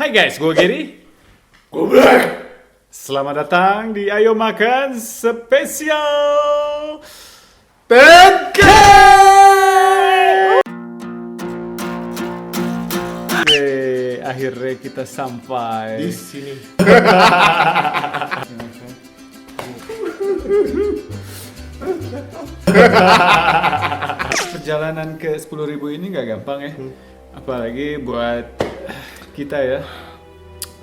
Hai guys, gue Gary. Gue Black. Selamat datang di Ayo Makan Spesial 10K. Akhirnya kita sampai Di sini. Perjalanan ke 10.000 ini gak gampang ya. Apalagi buat kita ya,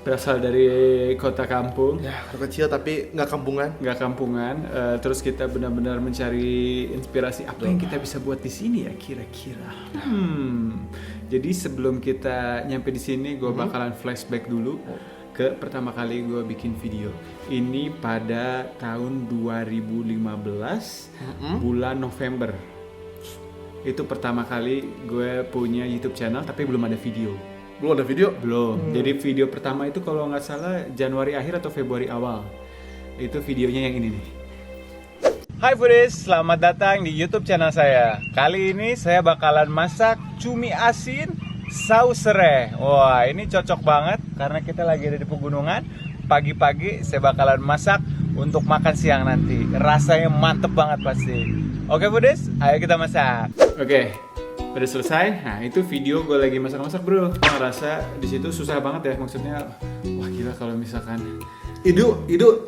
berasal dari kota kampung. Ya, kecil tapi nggak kampungan. Nggak kampungan. Terus kita benar-benar mencari inspirasi apa yang kita bisa buat di sini ya kira-kira. Jadi sebelum kita nyampe di sini, gue bakalan flashback dulu ke pertama kali gue bikin video. Ini pada tahun 2015, bulan November. Itu pertama kali gue punya YouTube channel tapi belum ada video. Belum ada video? Belum. Jadi video pertama itu kalau nggak salah Januari akhir atau Februari awal. Itu videonya yang ini nih. Hai foodies, selamat datang di YouTube channel saya. Kali ini saya bakalan masak cumi asin saus serai. Wah, ini cocok banget karena kita lagi ada di pegunungan. Pagi-pagi saya bakalan masak untuk makan siang nanti. Rasanya mantep banget pasti. Oke foodies, ayo kita masak. Oke. Udah selesai, nah itu video gue lagi masak-masak bro. Gue ngerasa di situ susah banget ya, maksudnya wah gila kalau misalkan Ide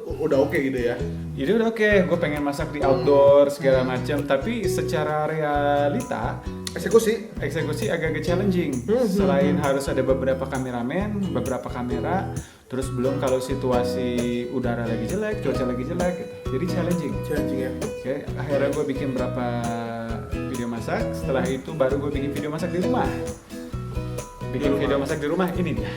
udah oke gitu ya. ide udah oke, gue pengen masak di outdoor segala macam, tapi secara realita eksekusi agak-agak challenging. Selain harus ada beberapa kameramen, beberapa kamera, terus belum kalau situasi udara lagi jelek, cuaca lagi jelek gitu. Jadi challenging Ya. Oke, akhirnya gue bikin berapa video masak. Setelah itu baru gue bikin video masak di rumah. Video masak di rumah ini dia.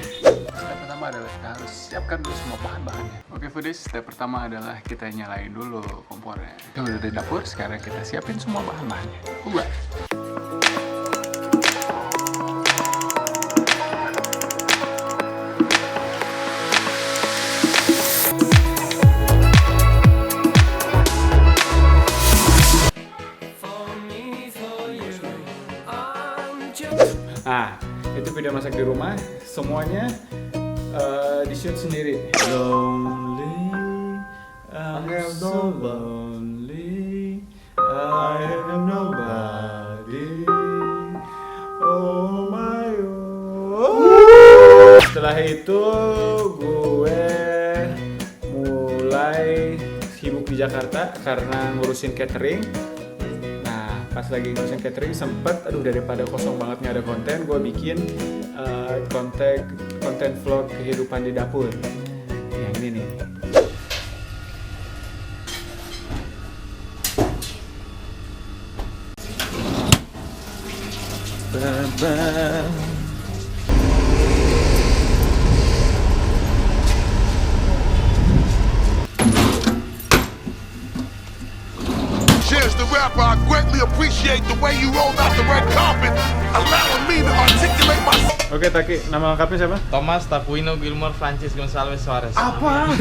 Step pertama adalah kita harus siapkan dulu semua bahan-bahannya. Oke foodies, step pertama adalah kita nyalain dulu kompornya. Kita udah di dapur, sekarang kita siapin semua bahan-bahannya. Nah, itu video masak di rumah, semuanya di shoot sendiri. Lonely, I'm so lonely, I have nobody. Oh my oh. Setelah itu gue mulai sibuk di Jakarta karena ngurusin catering. Pas lagi ngurusin catering sempet, daripada kosong banget nggak ada konten, gue bikin konten vlog kehidupan di dapur. Yang ini nih. Cheers the rapper, I greatly appreciate the way you rolled out the red carpet, allowing me to articulate my... Oke, Taki, nama lengkapnya siapa? Thomas Tapuino Gilmore Francis Gonçalves Suarez. Apa?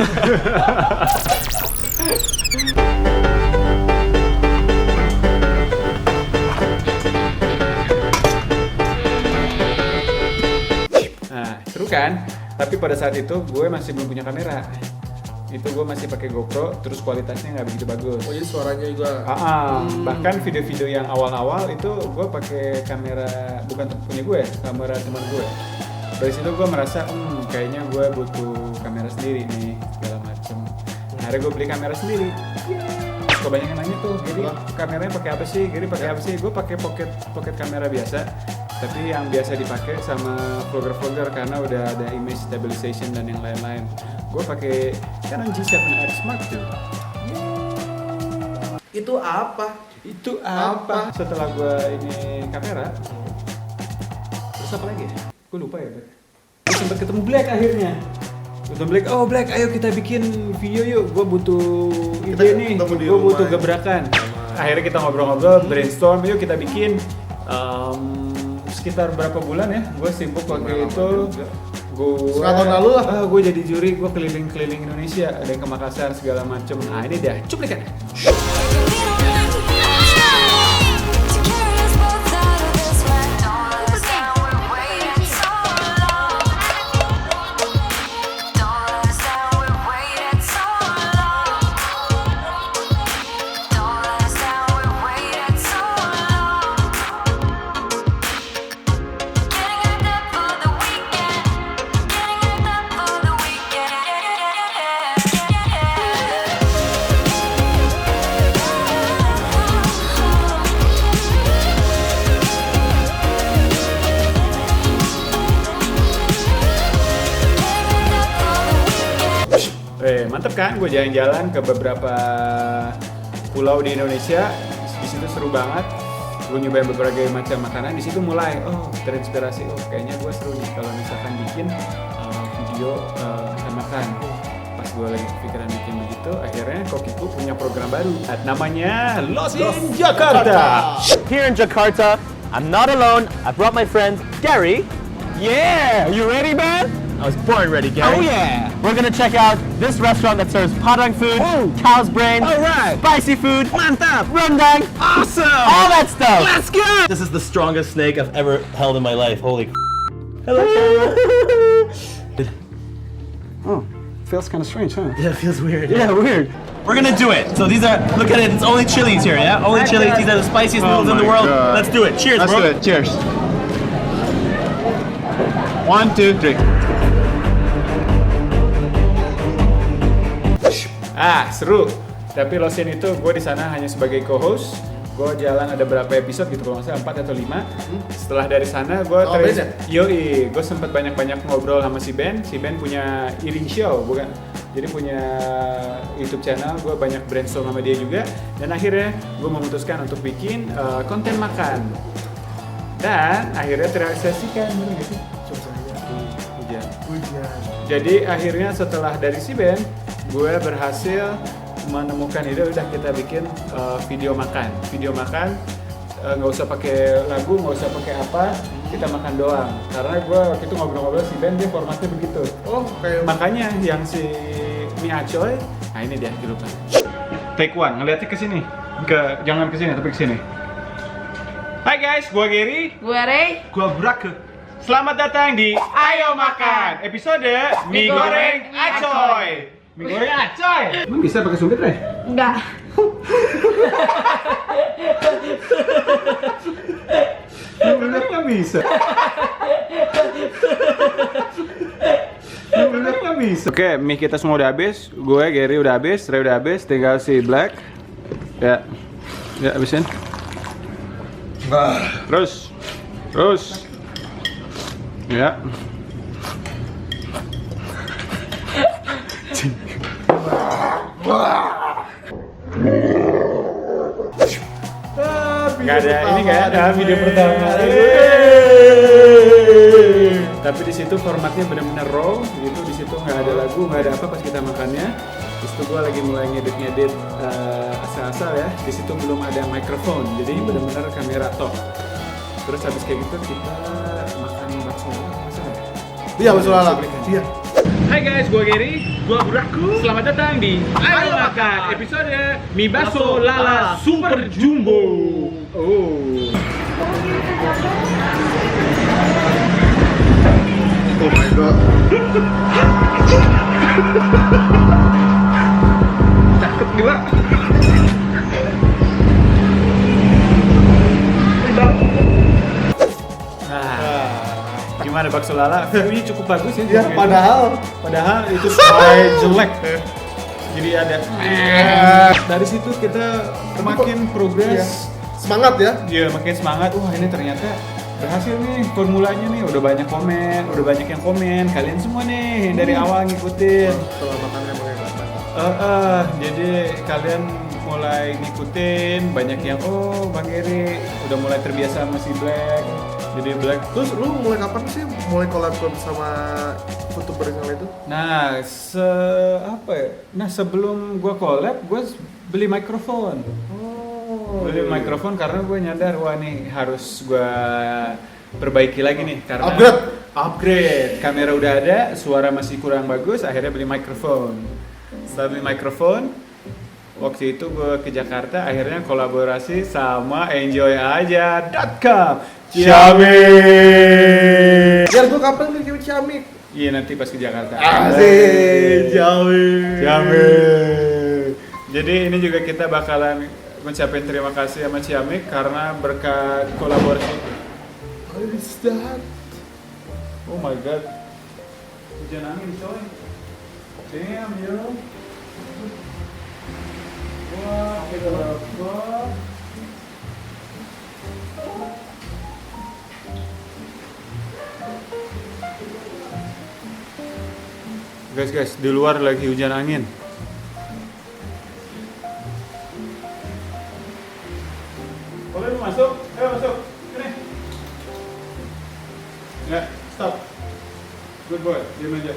Nah, seru kan? Tapi pada saat itu gue masih belum punya kamera. Itu gue masih pakai GoPro, terus kualitasnya nggak begitu bagus. Oh, jadi suaranya juga. Bahkan video-video yang awal-awal itu gue pakai kamera bukan punya gue, kamera teman gue. Dari situ gue merasa, kayaknya gue butuh kamera sendiri nih, segala macem. Akhirnya gue beli kamera sendiri. Kebanyakan nanya tuh, jadi kameranya pakai apa sih? Jadi pakai apa sih? Gue pakai pocket kamera biasa. Tapi yang biasa dipakai sama vlogger-vlogger karena udah ada image stabilization dan yang lain-lain. Gue pakai Canon G7X Mark II. Itu apa? Setelah gue ini kamera, terus apa lagi ya? Gue lupa ya. Gue sempat ketemu Black akhirnya. Black, ayo kita bikin video yuk. Gue butuh ide nih. Gue butuh gebrakan. Akhirnya kita ngobrol-ngobrol, brainstorm. Yuk kita bikin. Sekitar berapa bulan ya? Gue sibuk waktu itu. Gue tahun lalu lah. Gue jadi juri. Gue keliling-keliling Indonesia. Ada yang ke Makassar segala macem. Nah ini dia. Cuplikan. Mantep kan? Gue jalan-jalan ke beberapa pulau di Indonesia. Di situ seru banget. Gue nyobain berbagai macam makanan. Di situ mulai, terinspirasi. Kayaknya gue seru nih kalau misalkan bikin video makan. Pas gue lagi kepikiran bikin begitu, akhirnya Kokiku punya program baru. Namanya Lost in Jakarta. Here in Jakarta, I'm not alone. I brought my friend Gary. Yeah, you ready, man? I was born ready, Gary. Oh yeah. We're gonna check out this restaurant that serves Padang food, cow's brain, Alright. spicy food, mantap, rendang, awesome, all that stuff. Let's go. This is the strongest snake I've ever held in my life. Holy. Hello. Feels kind of strange, huh? Yeah, it feels weird. Yeah, weird. We're gonna do it. So these are, look at it, it's only chilies here, yeah? Only chilies, these are the spiciest noodles in the world. God. Let's do it. Cheers, Let's bro. do it. Cheers. 1, 2, 3. Seru. Tapi Losin itu gue di sana hanya sebagai co-host. Gue jalan ada berapa episode gitu kalau nggak salah 4 atau 5. Setelah dari sana gue gue sempat banyak-banyak ngobrol sama si Ben. Si Ben punya eating show, bukan? Jadi punya YouTube channel. Gue banyak brainstorm sama dia juga. Dan akhirnya gue memutuskan untuk bikin konten makan. Dan akhirnya terrealisasikan, bener gak sih? Hujan. Jadi akhirnya setelah dari si Ben, gue berhasil menemukan ide, udah kita bikin video makan nggak usah pakai lagu, nggak usah pakai apa, kita makan doang. Karena gue waktu itu ngobrol-ngobrol si Ben, dia formatnya begitu. Makanya yang si mie acoy, nah ini dia dilupa. Take one, ngeliatnya ke sini, jangan ke sini tapi ke sini. Hai guys, gue Gary, Gue Ray. gue Brake. Selamat datang di Ayo Makan, episode mie goreng acoy. Mie goreng acoy. Emang bisa pakai sumpit, Ray? Enggak. Bener nggak bisa. Bener nggak bisa. Oke, mie kita semua udah habis. Gue, Gary udah habis, Ray udah habis. Tinggal si Black. Ya, habisin. Terus. Ya. Nggak ada video pertama. Tapi di situ formatnya benar-benar raw, gitu. Di situ nggak ada lagu, nggak ada apa pas kita makannya. Di situ gua lagi mulai ngedit asal-asal ya. Di situ belum ada mikrofon, jadi benar-benar kamera top. Terus habis kayak gitu kita makan bakso. Iya, bakso lala. Iya. Hai guys, gue Gary, gue Buraku. Selamat datang di Ayo Makan, episode mie bakso lala super jumbo. Oh my god. Takut gila. Gimana bakso lala? View-nya cukup bagus ya. Iya, padahal itu jelek. Jadi ada dari situ kita makin progres. Semangat ya. Iya, makin semangat. Wah, ini ternyata berhasil nih formulanya nih. Udah banyak yang komen. Kalian semua nih dari awal ngikutin. Setelah makannya pakai jadi kalian mulai ngikutin, banyak yang Bang Gary udah mulai terbiasa sama si Black. Jadi Black. Terus lu mulai kapan sih mulai collab sama YouTuber yang itu? Nah, sebelum gua collab, gua beli mikrofon. Beli mikrofon karena gue nyadar, wah nih harus gue perbaiki lagi nih karena upgrade. Kamera udah ada, suara masih kurang bagus, akhirnya beli mikrofon. Setelah beli mikrofon, waktu itu gue ke Jakarta, akhirnya kolaborasi sama enjoyaja.com. Ciamik. Biar gue kapan nih Ciamik? Iya, nanti pas ke Jakarta. Asik, Ciamik. Jadi ini juga kita bakalan mengucapkan terima kasih sama Ciamik karena berkat kolaborasi. What is that? Oh my god. Hujan angin coy. Damn yo. Wah, apa? Guys, di luar lagi hujan angin. Boleh lu masuk? Ayo masuk. Sini. Enggak, stop. Good boy, diam aja.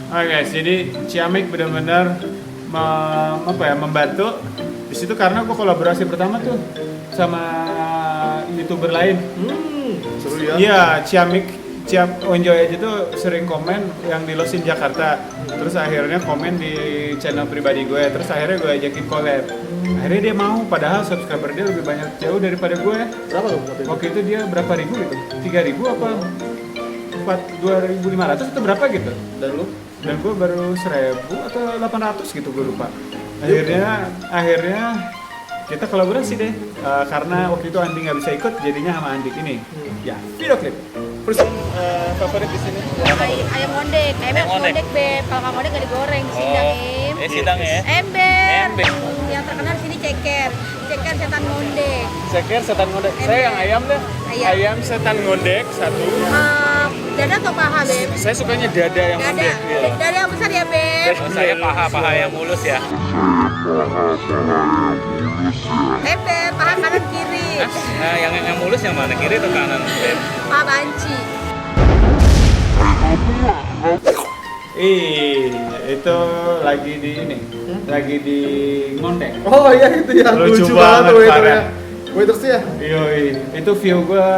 Oke guys, jadi Ciamik benar-benar membantu di situ karena gue kolaborasi pertama tuh sama YouTuber lain. Seru ya. Iya, Ciamik Enjoy aja tuh sering komen yang di Losin Jakarta. Terus akhirnya komen di channel pribadi gue. Terus akhirnya gue ajakin collab. Akhirnya dia mau, padahal subscriber dia lebih banyak jauh daripada gue. Berapa tuh? Waktu itu dia berapa ribu gitu? 3.000 apa? 2.500 atau berapa gitu? Dan lu? Dan gue baru 1.000 atau 800 gitu, gue lupa. Akhirnya kita kolaborasi deh. Karena waktu itu Andi nggak bisa ikut, jadinya sama Andi ini. Ya, video klip. Terus favorit di sini? Ayam ngondek, ngondek beb. Kalau nggak ngondek nggak digoreng, sidang em. Sidang ya. Ember. Yang terkenal di sini ceker setan ngondek. Ceker setan ngondek. Saya yang ayam deh. Ayam setan ngondek satu. Dada atau paha beb? Saya sukanya dada yang ngondek. Iya. Dada yang besar ya beb. Saya paha yang mulus ya. Beb, paha kanan kiri. Nah, yang mulus yang mana? Kiri atau kanan, Beb? Paha banci. Itu lagi di ini. Lagi di ngondek. Oh iya itu ya. Lucu banget, parah. Waitersnya. Yoi, itu view gue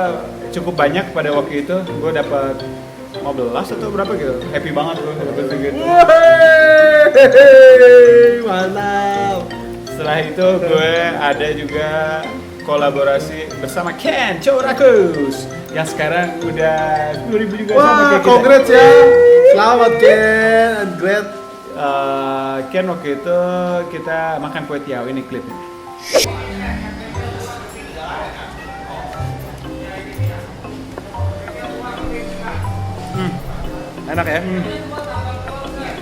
cukup banyak pada waktu itu. Gue dapat 15 atau berapa gitu. Happy banget gue dapet segitu. Mantap. Setelah itu gue ada juga kolaborasi bersama Ken Corakus yang sekarang udah 10.000 juga sama Wah, kayak kita. congrats ya. Selamat Ken, and great. Ken waktu itu kita makan kue tiaw, ini klipnya. Enak ya?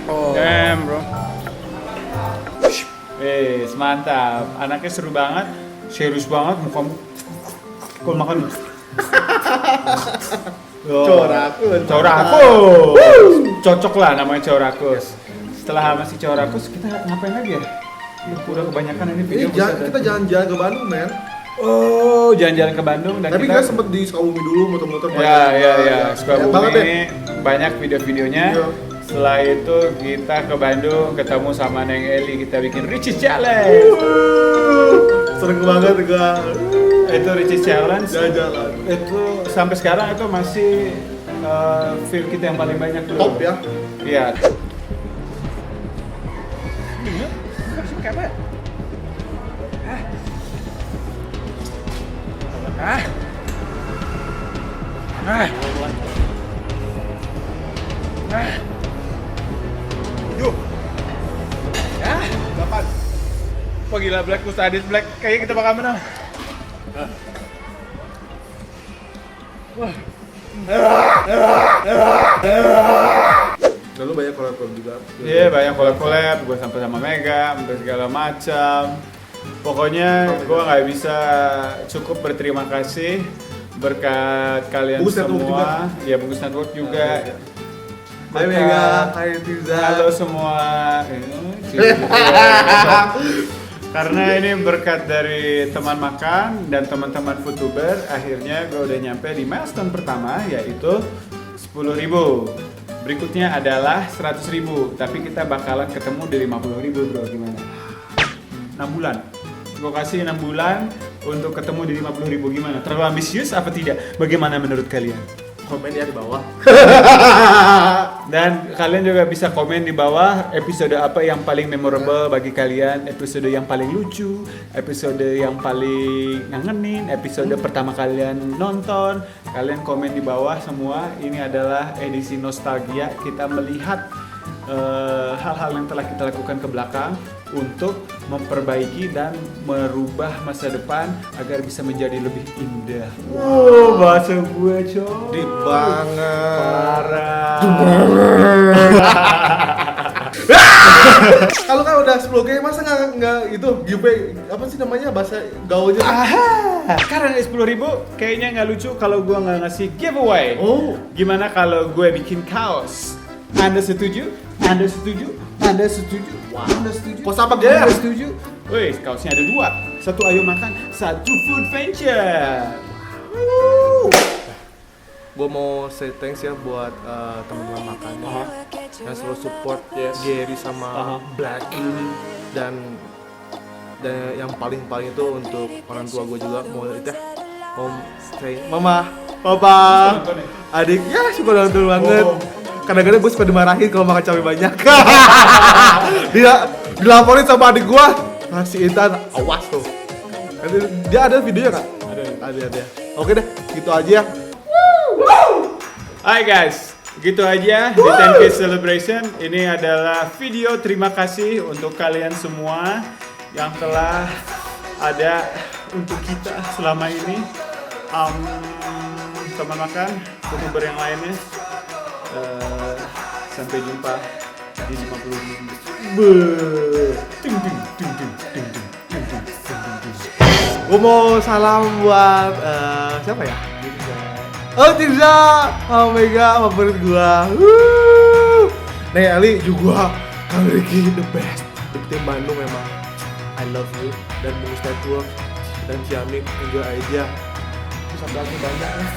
Oh. Damn bro. Mantap. Anaknya seru banget, serius banget mukamu. Kalau makan. Corakus. Cocok lah namanya Corakus. Setelah masih Corakus, kita ngapain lagi ya? Udah kebanyakan ini video. Kita jalan-jalan ke Bandung, men. Oh, jalan-jalan ke Bandung dan Tapi kita sempet di Sukabumi dulu, muter-muter. Ya. Sukabumi banget deh. ini banyak video-videonya. Iya. Setelah itu kita ke Bandung, ketemu sama Neng Eli, kita bikin Ricis Challenge. Sering banget gua. Itu Ricis Challenge. Jalan-jalan. Itu sampai sekarang itu masih view kita yang paling banyak tuh. Top ya. Iya. Wah gila, Black Ustadis Black, kayaknya kita bakal menang. Lalu banyak collab juga. Iya, banyak collab-collab, gue sampai sama Mega, sampai segala macam. Pokoknya gue nggak bisa cukup berterima kasih berkat kalian Bungkus Network semua. juga. Ya Bungkus Network juga. Hai Mega, hai Tiza. Halo semua. Karena ini berkat dari teman makan dan teman-teman YouTuber, akhirnya gue udah nyampe di milestone pertama, yaitu 10.000. Berikutnya adalah 100.000, tapi kita bakalan ketemu di 50.000 bro, gimana? 6 bulan. Gue kasih 6 bulan untuk ketemu di 50.000, gimana? Terlalu ambisius apa tidak? Bagaimana menurut kalian? Komen ya di bawah. Dan kalian juga bisa komen di bawah episode apa yang paling memorable bagi kalian, episode yang paling lucu, episode yang paling ngangenin, episode pertama kalian nonton. Kalian komen di bawah semua. Ini adalah edisi nostalgia, kita melihat hal-hal yang telah kita lakukan ke belakang untuk memperbaiki dan merubah masa depan agar bisa menjadi lebih indah. Wow, bahasa gue coy. Deep banget. Parah. Kalau kan udah 10K masa nggak itu giveaway apa sih namanya bahasa gaulnya? Karena 10.000 kayaknya nggak lucu kalau gue nggak ngasih giveaway. Oh. Gimana kalau gue bikin kaos Anda setuju? Anda setuju? Anda setuju? Anda setuju? Pos apa, Ger? Anda setuju? Wih, kaosnya ada 2. Satu ayo makan, satu food venture. Gue mau say thanks ya buat teman-teman makan yang selalu support Gary sama Black dan yang paling itu untuk orang tua gue juga mau itu mau say mama, papa, adik ya super bantu banget. Kadang-kadang gue suka dimarahin kalau makan cabai banyak. Dia dilaporin sama adik gue, ngasih Intan awas tuh. Dia ada videonya kan? Ada. Oke deh, gitu aja ya. Hai guys, gitu aja di 10K Celebration. Ini adalah video terima kasih untuk kalian semua yang telah ada untuk kita selama ini. Teman makan, youtuber yang lainnya. Sampai jumpa di 50 ribu. Gue mau salam buat siapa ya? Oh Tirza, oh Mega, favorit gua. Nih Ali juga, Kang Ricky the best. Di tim Bandung memang. I love you dan Bonus Network dan Ciamik enjoy aja. Terus ada lagi banyak ya.